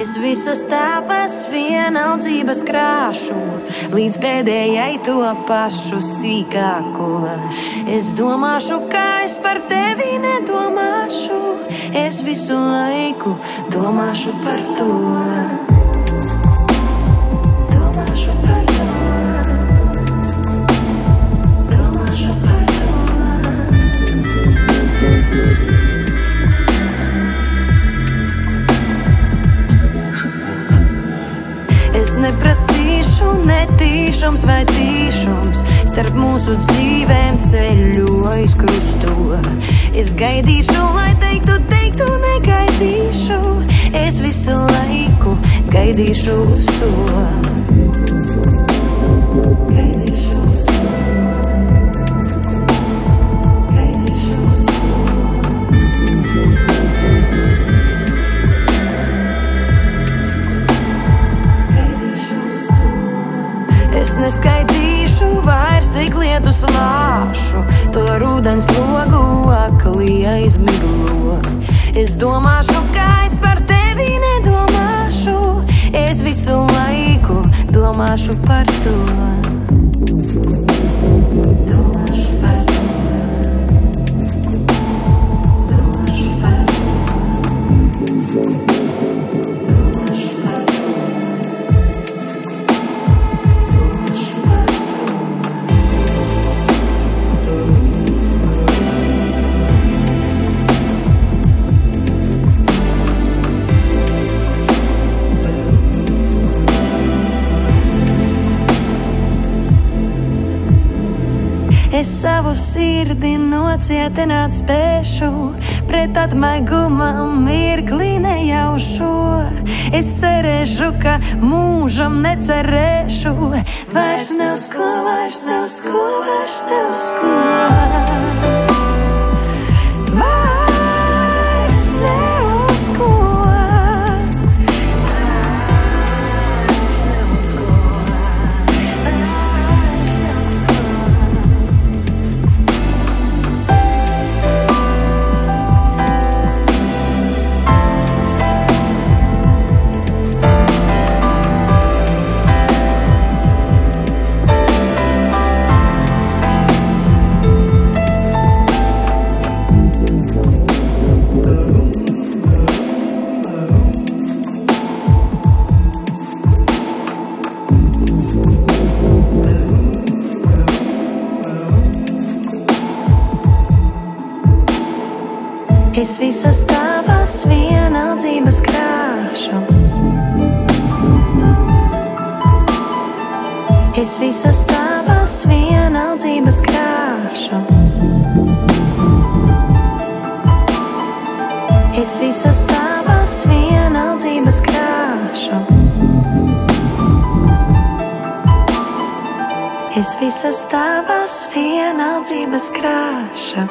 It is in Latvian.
Es visas tāpas vienaldzības krāšu, līdz pēdējai to pašu sīkāko. Es domāšu, kā es par tevi nedomāšu, es visu laiku domāšu par to. Domāšu par to. Domāšu par to. Es neprasīšu netīšums vai tīšums, starp mūsu dzīvēm ceļojis krusto. Es gaidīšu, lai teiktu, negaidīšu, es visu laiku gaidīšu uz to. Gaidīšu uz to. Gaidīšu uz to. Es neskaidīšu vairs, cik lietus lāšu, to rudens logu akli aizmiglo. Es domāšu, kā es par tevi nedomāšu, es visu laiku domāšu par to. Domāšu par to. Domāšu par to. Es savu sirdi nocietināt spēšu, pret atmaigumam mirkli nejaušu. Es cerēšu, ka mūžam necerēšu, vairs nav uz ko, vairs nav uz ko, vairs nav uz ko. Vairs nav uz ko. Es visas tavas vienaldzības krāšu. Es visas tavas vienaldzības krāšu. Es visas tavas vienaldzības krāšu. Es visas tavas vienaldzības krāšu.